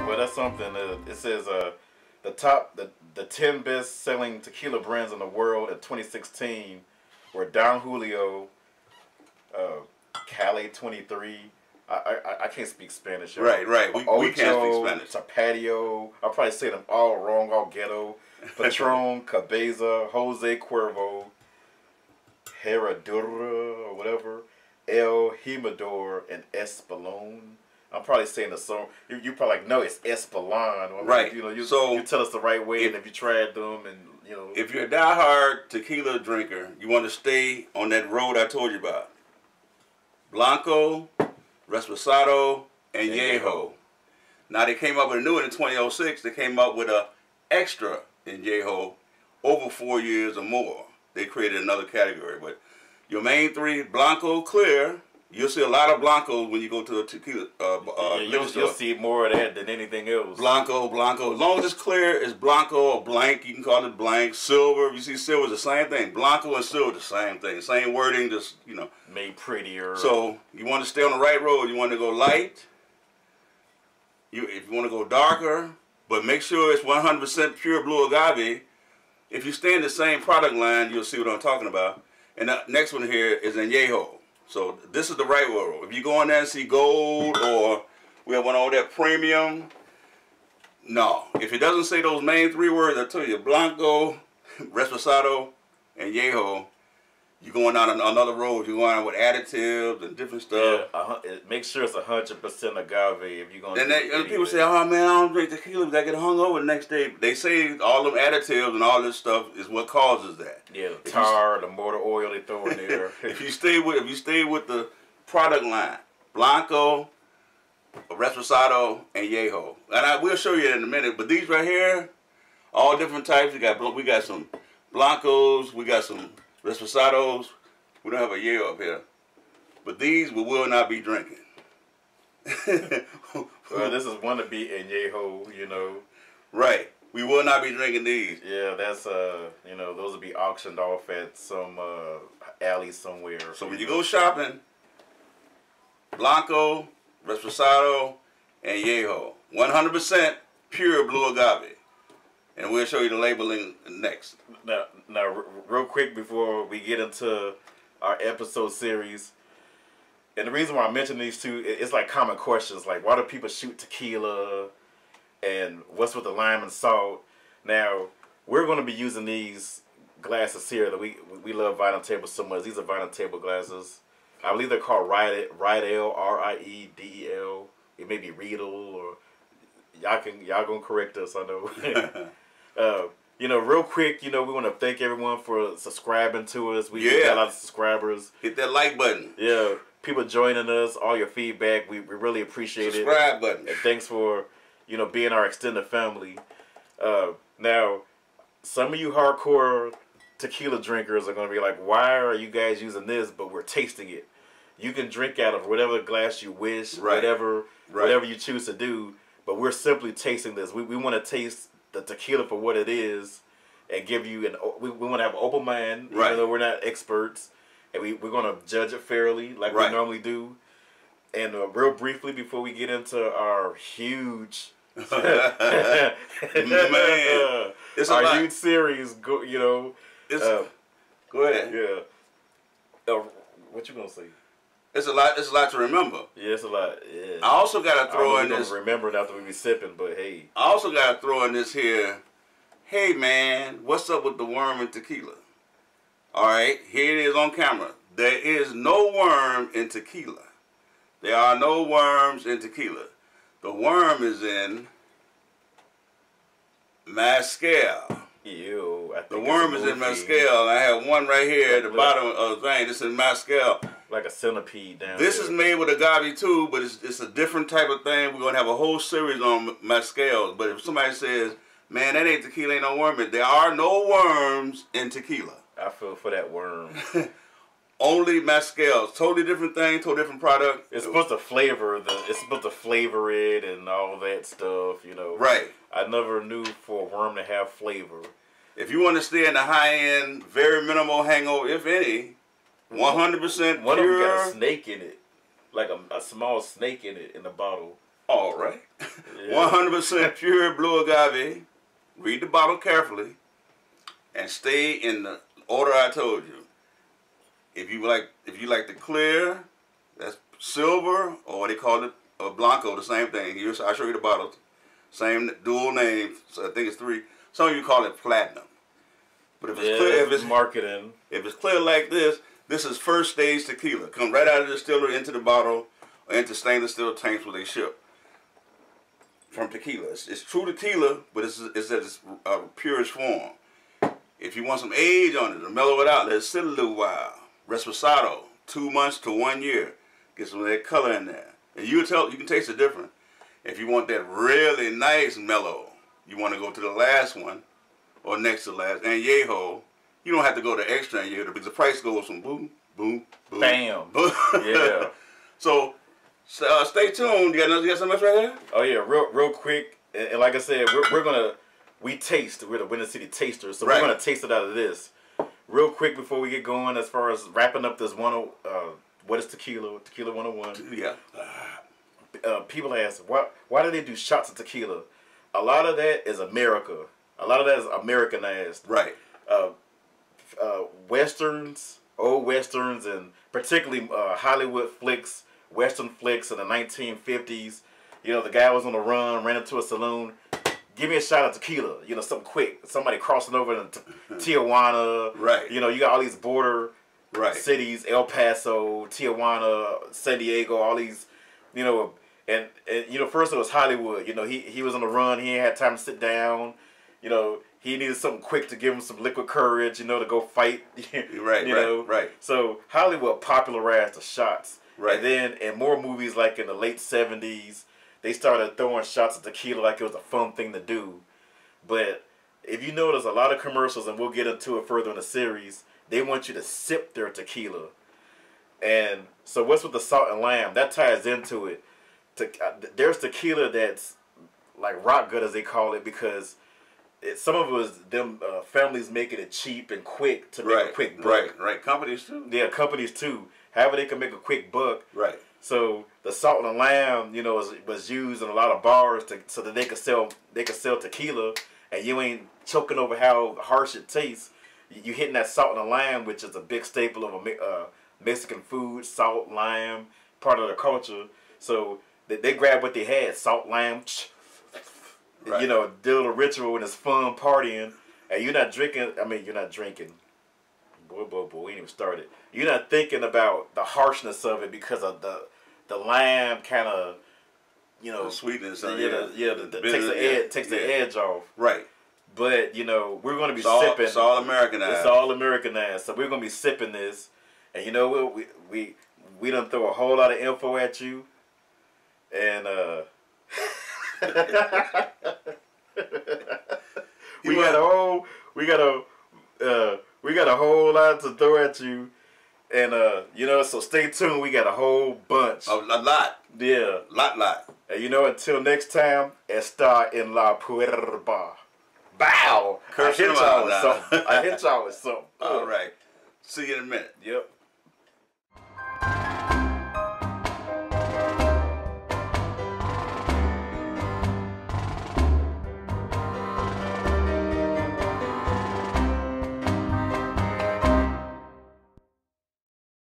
Well, that's something. It says the 10 best selling tequila brands in the world in 2016 were Don Julio, Cali 23. I can't speak Spanish. Right. We can't speak Spanish. Tapatio. I'll probably say them all wrong, all ghetto. Patron, Cabeza, Jose Cuervo, Herradura or whatever, El Jimador, and Espolón. I'm probably saying the song. You probably like, no, it's Espolon. Or right. You know, you so tell us the right way, and if you tried them, and you know. If you're a diehard tequila drinker, you want to stay on that road I told you about. Blanco, Reposado, and Yeho. Now they came up with a new one in 2006. They came up with a extra in Yeho over 4 years or more. They created another category, but your main three: Blanco, clear. You'll see a lot of Blancos when you go to a tequila you'll see more of that than anything else. Blanco. As long as it's clear, it's Blanco or blank. You can call it blank. Silver, if you see silver, it's the same thing. Blanco and silver, the same thing. Same wording, just, you know. Made prettier. So, you want to stay on the right road. You want to go light. If you want to go darker, but make sure it's 100% pure blue agave. If you stay in the same product line, you'll see what I'm talking about. And the next one here is Añejo. So this is the right road. If you go in there and see gold, or we have one over there, premium, no. If it doesn't say those main three words, I tell you, Blanco, Reposado, and Yeho, you're going down another road. You're going out with additives and different stuff. Yeah, make sure it's 100% agave if you're going. And people say, "Oh man, I don't drink tequila because I get hungover the next day." They say all them additives and all this stuff is what causes that. Yeah, the tar, the motor oil they throw in there. If you stay with the product line, Blanco, Reposado, and Yeho, and I will show you in a minute. But these right here, all different types. We got some Blancos, we got some Reposados. We don't have a Yeho up here, but these we will not be drinking. Well, this is one to be Añejo, you know. Right. We will not be drinking these. Yeah, that's you know, those will be auctioned off at some alley somewhere. So when you go shopping, Blanco, Reposado, and Yeho, 100% pure blue agave. And we'll show you the labeling next. Now, real quick before we get into our episode series, and the reason why I mention these two, it's like common questions, like why do people shoot tequila, and what's with the lime and salt? Now, we're going to be using these glasses here that we love Vinyl Table so much. These are Vinyl Table glasses. I believe they're called Riedel, R-I-E-D-E-L. It may be Riedel, or y'all gonna correct us, I know. You know, real quick, you know, we want to thank everyone for subscribing to us. We got a lot of subscribers. Hit that like button. Yeah, people joining us, all your feedback, we really appreciate it. Subscribe button. And thanks for, you know, being our extended family. Now, some of you hardcore tequila drinkers are going to be like, why are you guys using this, but we're tasting it? You can drink out of whatever glass you wish, whatever you choose to do, but we're simply tasting this. We want to taste the tequila for what it is, and give you we want to have an open mind, even though we're not experts, and we're going to judge it fairly like we normally do. And real briefly before we get into our huge man, it's our huge series, you know, go ahead. Yeah. What you gonna say? It's a lot to remember. Yeah, it's a lot. Yeah. I also gotta throw in this. Remember it after we be sipping, but hey. I also gotta throw in this here. Hey man, what's up with the worm in tequila? All right, here it is on camera. There is no worm in tequila. There are no worms in tequila. The worm is in mezcal. Ew, I think the worm is in mezcal. I have one right here at the bottom of the thing. This is mezcal. Like a centipede down This there. is made with agave too, but it's a different type of thing. We're going to have a whole series on mezcals. But if somebody says, man, that ain't tequila, ain't no worm in it. There are no worms in tequila. I feel for that worm. Only mezcal. Totally different thing, totally different product. It's supposed to flavor it's supposed to flavor it and all that stuff, you know. Right. I never knew for a worm to have flavor. If you want to stay in the high end, very minimal hangover, if any, 100% pure. One of them got a snake in it, like a small snake in it in the bottle. All right. 100% pure blue agave. Read the bottle carefully and stay in the order I told you. If you like the clear, that's silver, or they call it a blanco, the same thing. I'll show you the bottles. Same dual name, so I think it's 3. Some of you call it platinum. But if it's clear, if it's marketing, if it's clear like this is first stage tequila. Come right out of the distillery into the bottle or into stainless steel tanks where they ship. From tequila. It's true tequila, but it's at its purest form. If you want some age on it, to mellow it out, let it sit a little while. Reposado, 2 months to 1 year. Get some of that color in there. And you can taste the difference. If you want that really nice mellow, you want to go to the last one, or next to last, añejo. You don't have to go to extra añejo because the price goes from boom, boom, boom, bam, boom. Yeah. So stay tuned. You got something else right there? Oh yeah, real quick. And like I said, we taste. We're the Winter City Tasters, so we're gonna taste it out of this. Real quick before we get going, as far as wrapping up this what is tequila? Tequila 101. Yeah. People ask, why do they do shots of tequila? A lot of that is America. A lot of that is Americanized. Right. Westerns, old westerns, and particularly Hollywood flicks, Western flicks in the 1950s. You know, the guy was on the run, ran into a saloon. Give me a shot of tequila. You know, something quick. Somebody crossing over into Tijuana. Right. You know, you got all these border cities, El Paso, Tijuana, San Diego, all these, you know, and you know, first it was Hollywood. You know, he was on the run. He ain't had time to sit down. You know, he needed something quick to give him some liquid courage, you know, to go fight. Right. So Hollywood popularized the shots. Right. And then in more movies, like in the late 70s, they started throwing shots of tequila like it was a fun thing to do. But if you notice, a lot of commercials, and we'll get into it further in the series, they want you to sip their tequila. And so what's with the salt and lime? That ties into it. There's tequila that's like rock good, as they call it, because some of it was them families making it cheap and quick to make a quick buck. Right. Companies too. Yeah, companies too. However they can make a quick buck. Right. So the salt and lime, you know, was used in a lot of bars so that they could sell tequila, and you ain't choking over how harsh it tastes. You hitting that salt and lime, which is a big staple of Mexican food. Salt, lime, part of the culture. So they grabbed what they had, salt, lime. Right. You know, did a little ritual and it's fun partying, and you're not drinking. I mean, you're not drinking. Boy, we ain't even started. You're not thinking about the harshness of it because of the lime kind of, you know, the sweetness. Takes the edge off. Right. But you know, we're gonna be sipping. It's all Americanized. It's all Americanized. So we're gonna be sipping this, and you know what? We done throw a whole lot of info at you, and we got a whole lot to throw at you, and you know, so stay tuned. We got a whole bunch. A lot. Yeah. Lot. And you know, until next time, está en la puerta. Bow. I hit y'all with something. All right. See you in a minute. Yep.